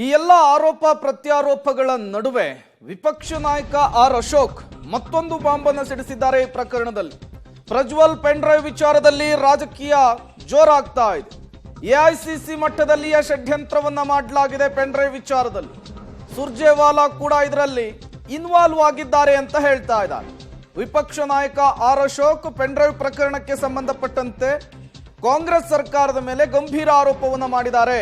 ಈ ಎಲ್ಲ ಆರೋಪ ಪ್ರತ್ಯಾರೋಪಗಳ ನಡುವೆ ವಿಪಕ್ಷ ನಾಯಕ ಆರ್ ಅಶೋಕ್ ಮತ್ತೊಂದು ಬಾಂಬನ್ನು ಸಿಡಿಸಿದ್ದಾರೆ ಈ ಪ್ರಕರಣದಲ್ಲಿ. ಪ್ರಜ್ವಲ್ ಪೆನ್ ಡ್ರೈವ್ ವಿಚಾರದಲ್ಲಿ ರಾಜಕೀಯ ಜೋರಾಗ್ತಾ ಇದೆ. ಎಐಸಿಸಿ ಮಟ್ಟದಲ್ಲಿಯೇ ಷಡ್ಯಂತ್ರವನ್ನ ಮಾಡಲಾಗಿದೆ ಪೆನ್ ಡ್ರೈವ್ ವಿಚಾರದಲ್ಲಿ. ಸುರ್ಜೇವಾಲಾ ಕೂಡ ಇದರಲ್ಲಿ ಇನ್ವಾಲ್ವ್ ಆಗಿದ್ದಾರೆ ಅಂತ ಹೇಳ್ತಾ ಇದ್ದಾರೆ. ವಿಪಕ್ಷ ನಾಯಕ ಆರ್ ಅಶೋಕ್ ಪೆನ್ ಡ್ರೈವ್ ಪ್ರಕರಣಕ್ಕೆ ಸಂಬಂಧಪಟ್ಟಂತೆ ಕಾಂಗ್ರೆಸ್ ಸರ್ಕಾರದ ಮೇಲೆ ಗಂಭೀರ ಆರೋಪವನ್ನು ಮಾಡಿದ್ದಾರೆ.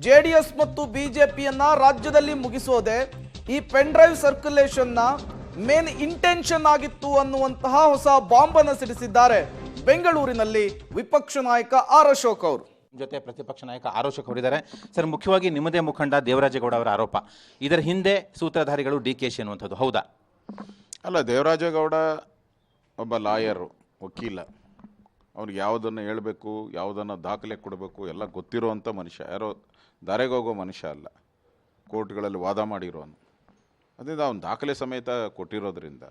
ಜೆಡಿಎಸ್ ಮತ್ತು ಬಿಜೆಪಿಯನ್ನ ರಾಜ್ಯದಲ್ಲಿ ಮುಗಿಸೋದೆ ಈ ಪೆನ್ ಡ್ರೈವ್ ಸರ್ಕ್ಯುಲೇಷನ್ನ ಮೇನ್ ಇಂಟೆನ್ಷನ್ ಆಗಿತ್ತು ಅನ್ನುವಂತಹ ಹೊಸ ಬಾಂಬ್ ಅನ್ನು ಸಿಡಿಸಿದ್ದಾರೆ ಬೆಂಗಳೂರಿನಲ್ಲಿ ವಿಪಕ್ಷ ನಾಯಕ ಆರ್ ಅಶೋಕ್ ಅವರು. ಜೊತೆ ಪ್ರತಿಪಕ್ಷ ನಾಯಕ ಆರ್ ಅಶೋಕ್ ಅವರಿದ್ದಾರೆ. ಸರ್, ಮುಖ್ಯವಾಗಿ ನಿಮ್ಮದೇ ಮುಖಂಡ ದೇವರಾಜೇಗೌಡ ಅವರ ಆರೋಪ, ಇದರ ಹಿಂದೆ ಸೂತ್ರಧಾರಿಗಳು ಡಿ.ಕೆ.ಶಿ ಅನ್ನುವಂಥದ್ದು ಹೌದಾ? ಅಲ್ಲ, ದೇವರಾಜೇಗೌಡ ಒಬ್ಬ ಲಾಯರು, ವಕೀಲ. ಅವ್ರಿಗೆ ಯಾವುದನ್ನು ಹೇಳಬೇಕು, ಯಾವುದನ್ನು ದಾಖಲೆ ಕೊಡಬೇಕು ಎಲ್ಲ ಗೊತ್ತಿರೋವಂಥ ಮನುಷ್ಯ. ಯಾರೋ ದಾರೆಗೆ ಹೋಗೋ ಮನುಷ್ಯ ಅಲ್ಲ, ಕೋರ್ಟ್ಗಳಲ್ಲಿ ವಾದ ಮಾಡಿರೋನು. ಅದರಿಂದ ಅವನು ದಾಖಲೆ ಸಮೇತ ಕೊಟ್ಟಿರೋದ್ರಿಂದ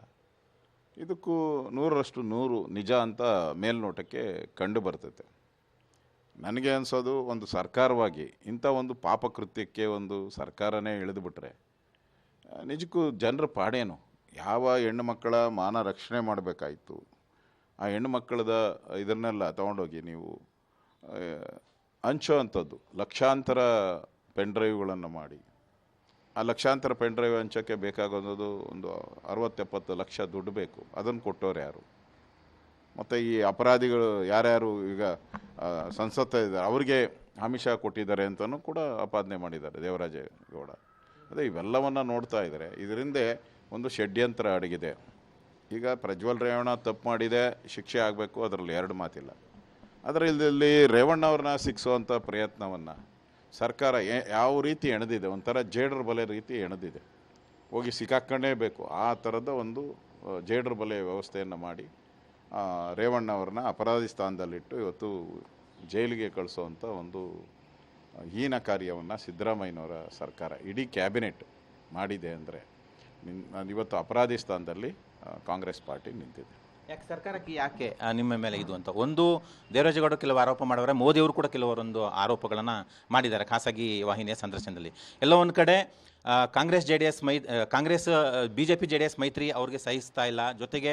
ಇದಕ್ಕೂ 100% ನಿಜ ಅಂತ ಮೇಲ್ನೋಟಕ್ಕೆ ಕಂಡು ಬರ್ತೈತೆ. ನನಗೆ ಅನಿಸೋದು, ಒಂದು ಸರ್ಕಾರವಾಗಿ ಇಂಥ ಒಂದು ಪಾಪಕೃತ್ಯಕ್ಕೆ ಒಂದು ಸರ್ಕಾರನೇ ಇಳಿದುಬಿಟ್ರೆ ನಿಜಕ್ಕೂ ಜನರ ಪಾಡೇನು? ಯಾವ ಹೆಣ್ಣು ಮಕ್ಕಳ ಮಾನ ರಕ್ಷಣೆ ಮಾಡಬೇಕಾಯಿತು, ಆ ಹೆಣ್ಣು ಮಕ್ಕಳದ ಇದನ್ನೆಲ್ಲ ತೊಗೊಂಡೋಗಿ ನೀವು ಹಂಚೋ ಅಂಥದ್ದು. ಲಕ್ಷಾಂತರ ಪೆನ್ ಡ್ರೈವ್ಗಳನ್ನು ಮಾಡಿ ಆ ಲಕ್ಷಾಂತರ ಪೆನ್ ಡ್ರೈವ್ ಹಂಚೋಕ್ಕೆ ಬೇಕಾಗೋದು ಒಂದು 60-70 ಲಕ್ಷ ದುಡ್ಡು ಬೇಕು. ಅದನ್ನು ಕೊಟ್ಟವ್ರು ಯಾರು? ಮತ್ತು ಈ ಅಪರಾಧಿಗಳು ಯಾರ್ಯಾರು ಈಗ ಸಂಸತ್ತಿದ್ದಾರೆ ಅವ್ರಿಗೆ ಆಮಿಷ ಕೊಟ್ಟಿದ್ದಾರೆ ಅಂತಲೂ ಕೂಡ ಆಪಾದನೆ ಮಾಡಿದ್ದಾರೆ ದೇವರಾಜೇಗೌಡ. ಅದೇ ಇವೆಲ್ಲವನ್ನು ನೋಡ್ತಾ ಇದ್ದಾರೆ. ಇದರಿಂದ ಒಂದು ಷಡ್ಯಂತ್ರ ಅಡಗಿದೆ. ಈಗ ಪ್ರಜ್ವಲ್ ರೇವಣ್ಣ ತಪ್ಪು ಮಾಡಿದೆ, ಶಿಕ್ಷೆ ಆಗಬೇಕು, ಅದರಲ್ಲಿ ಎರಡು ಮಾತಿಲ್ಲ. ಆದರೆ ಇಲ್ಲಿ ರೇವಣ್ಣ ಅವ್ರನ್ನ ಸಿಕ್ಕಿಸುವಂಥ ಪ್ರಯತ್ನವನ್ನು ಸರ್ಕಾರ ಯಾವ ರೀತಿ ಎಣೆದಿದೆ, ಒಂಥರ ಜೇಡರ ಬಲೆ ರೀತಿ ಎಣೆದಿದೆ. ಹೋಗಿ ಸಿಕ್ಕಾಕೊಂಡೇಬೇಕು ಆ ಥರದ ಒಂದು ಜೇಡರ ಬಲೆ ವ್ಯವಸ್ಥೆಯನ್ನು ಮಾಡಿ ರೇವಣ್ಣ ಅವ್ರನ್ನ ಅಪರಾಧಿ ಸ್ಥಾನದಲ್ಲಿಟ್ಟು ಇವತ್ತು ಜೈಲಿಗೆ ಕಳಿಸೋವಂಥ ಒಂದು ಹೀನ ಕಾರ್ಯವನ್ನು ಸಿದ್ದರಾಮಯ್ಯನವರ ಸರ್ಕಾರ, ಇಡೀ ಕ್ಯಾಬಿನೆಟ್ ಮಾಡಿದೆ. ಅಂದರೆ ಇವತ್ತು ಅಪರಾಧಿ ಸ್ಥಾನದಲ್ಲಿ ಕಾಂಗ್ರೆಸ್ ಪಾರ್ಟಿ ನಿಂತಿದೆ. ಯಾಕೆ ಸರ್ಕಾರಕ್ಕೆ ಯಾಕೆ ನಿಮ್ಮ ಮೇಲೆ ಇದು ಅಂತ? ಒಂದು, ದೇವರಾಜೇಗೌಡ ಕೆಲವು ಆರೋಪ ಮಾಡಿದರೆ, ಮೋದಿ ಅವರು ಕೂಡ ಕೆಲವರೊಂದು ಆರೋಪಗಳನ್ನು ಮಾಡಿದ್ದಾರೆ ಖಾಸಗಿ ವಾಹಿನಿಯ ಸಂದರ್ಶನದಲ್ಲಿ. ಎಲ್ಲೋ ಒಂದು ಕಡೆ ಕಾಂಗ್ರೆಸ್ ಬಿಜೆಪಿ ಜೆಡಿಎಸ್ ಮೈತ್ರಿ ಅವ್ರಿಗೆ ಸಹಿಸ್ತಾ ಇಲ್ಲ, ಜೊತೆಗೆ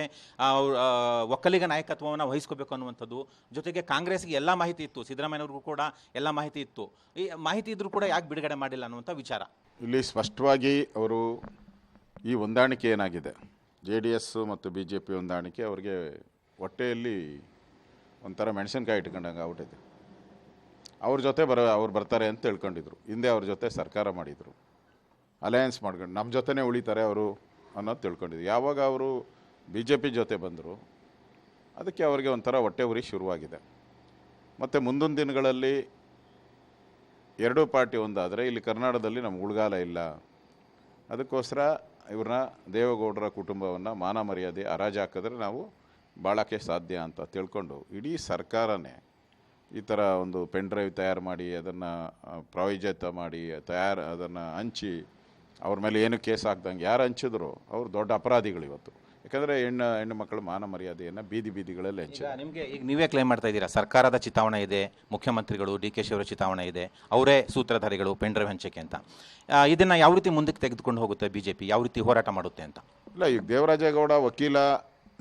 ಒಕ್ಕಲಿಗ ನಾಯಕತ್ವವನ್ನು ವಹಿಸ್ಕೋಬೇಕು ಅನ್ನುವಂಥದ್ದು, ಜೊತೆಗೆ ಕಾಂಗ್ರೆಸ್ಗೆ ಎಲ್ಲ ಮಾಹಿತಿ ಇತ್ತು, ಸಿದ್ದರಾಮಯ್ಯವ್ರಿಗೂ ಕೂಡ ಎಲ್ಲ ಮಾಹಿತಿ ಇತ್ತು. ಈ ಮಾಹಿತಿ ಇದ್ರೂ ಕೂಡ ಯಾಕೆ ಬಿಡುಗಡೆ ಮಾಡಿಲ್ಲ ಅನ್ನುವಂಥ ವಿಚಾರ ಇಲ್ಲಿ ಸ್ಪಷ್ಟವಾಗಿ ಅವರು ಈ ಹೊಂದಾಣಿಕೆ ಏನಾಗಿದೆ, ಜೆ.ಡಿ.ಎಸ್ ಮತ್ತು ಬಿ.ಜೆ.ಪಿ ಹೊಂದಾಣಿಕೆ ಅವ್ರಿಗೆ ಹೊಟ್ಟೆಯಲ್ಲಿ ಒಂಥರ ಮೆಣಸಿನ್ಕಾಯಿ ಇಟ್ಕೊಂಡಂಗೆ ಆಗ್ಬಿಟ್ಟಿದೆ. ಅವ್ರ ಜೊತೆ ಅವ್ರು ಬರ್ತಾರೆ ಅಂತ ತಿಳ್ಕೊಂಡಿದ್ರು. ಹಿಂದೆ ಅವ್ರ ಜೊತೆ ಸರ್ಕಾರ ಮಾಡಿದರು, ಅಲಯನ್ಸ್ ಮಾಡ್ಕೊಂಡು ನಮ್ಮ ಜೊತೆನೇ ಉಳಿತಾರೆ ಅವರು ಅನ್ನೋದು ತಿಳ್ಕೊಂಡಿದ್ರು. ಯಾವಾಗ ಅವರು ಬಿ.ಜೆ.ಪಿ ಜೊತೆ ಬಂದರು, ಅದಕ್ಕೆ ಅವರಿಗೆ ಒಂಥರ ಹೊಟ್ಟೆ ಉರಿ ಶುರುವಾಗಿದೆ. ಮತ್ತು ಮುಂದಿನ ದಿನಗಳಲ್ಲಿ ಎರಡೂ ಪಾರ್ಟಿ ಒಂದಾದರೆ ಇಲ್ಲಿ ಕರ್ನಾಟಕದಲ್ಲಿ ನಮ್ಗೆ ಉಳ್ಗಾಲ ಇಲ್ಲ. ಅದಕ್ಕೋಸ್ಕರ ಇವ್ರನ್ನ ದೇವೇಗೌಡರ ಕುಟುಂಬವನ್ನು ಮಾನ ಮರ್ಯಾದೆ ಹರಾಜು ಹಾಕಿದ್ರೆ ನಾವು ಬಾಳೋಕ್ಕೆ ಸಾಧ್ಯ ಅಂತ ತಿಳ್ಕೊಂಡು ಇಡೀ ಸರ್ಕಾರನೇ ಈ ಥರ ಒಂದು ಪೆನ್ ಡ್ರೈವ್ ತಯಾರು ಮಾಡಿ ಅದನ್ನು ಪ್ರಾಯೋಜಿತ ಮಾಡಿ ಅದನ್ನು ಹಂಚಿ ಅವ್ರ ಮೇಲೆ ಏನು ಕೇಸ್ ಹಾಕ್ದಂಗೆ ಯಾರು ಹಂಚಿದ್ರು ಅವರು ದೊಡ್ಡ ಅಪರಾಧಿಗಳು ಇವತ್ತು. ಯಾಕಂದರೆ ಹೆಣ್ಣು ಮಕ್ಕಳ ಮಾನ ಮರ್ಯಾದೆಯನ್ನು ಬೀದಿಗಳಲ್ಲಿ ಹಂಚಿದ್ದಾರೆ. ನಿಮಗೆ ಈಗ ನೀವೇ ಕ್ಲೇಮ್ ಮಾಡ್ತಾ ಇದ್ದೀರಾ, ಸರ್ಕಾರದ ಚಿತಾವಣೆ ಇದೆ, ಮುಖ್ಯಮಂತ್ರಿಗಳು ಡಿ.ಕೆ.ಶಿ ಅವರ ಚಿತಾವಣೆ ಇದೆ, ಅವರೇ ಸೂತ್ರಧಾರಿಗಳು ಪೆನ್ ಡ್ರೈವ್ ಹಂಚಿಕೆ ಅಂತ. ಇದನ್ನು ಯಾವ ರೀತಿ ಮುಂದಕ್ಕೆ ತೆಗೆದುಕೊಂಡು ಹೋಗುತ್ತೆ ಬಿಜೆಪಿ, ಯಾವ ರೀತಿ ಹೋರಾಟ ಮಾಡುತ್ತೆ ಅಂತ? ಇಲ್ಲ, ಈಗ ದೇವರಾಜೇಗೌಡ ವಕೀಲ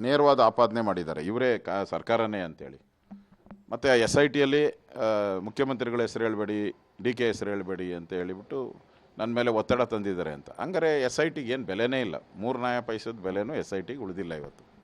ನೇರವಾದ ಆಪಾದನೆ ಮಾಡಿದ್ದಾರೆ, ಇವರೇ ಸರ್ಕಾರನೇ ಅಂತೇಳಿ. ಮತ್ತು SITಯಲ್ಲಿ ಮುಖ್ಯಮಂತ್ರಿಗಳ ಹೆಸರು ಹೇಳಬೇಡಿ, ಡಿ.ಕೆ ಹೆಸರು ಹೇಳಬೇಡಿ ಅಂತ ಹೇಳಿಬಿಟ್ಟು ನನ್ನ ಮೇಲೆ ಒತ್ತಡ ತಂದಿದ್ದಾರೆ ಅಂತ. ಹಂಗಾರೆ SITಗೆ ಏನು ಬೆಲೆನೇ ಇಲ್ಲ, 3 ನಯ ಪೈಸದ ಬೆಲೆನೂ SITಗೆ ಉಳಿದಿಲ್ಲ ಇವತ್ತು.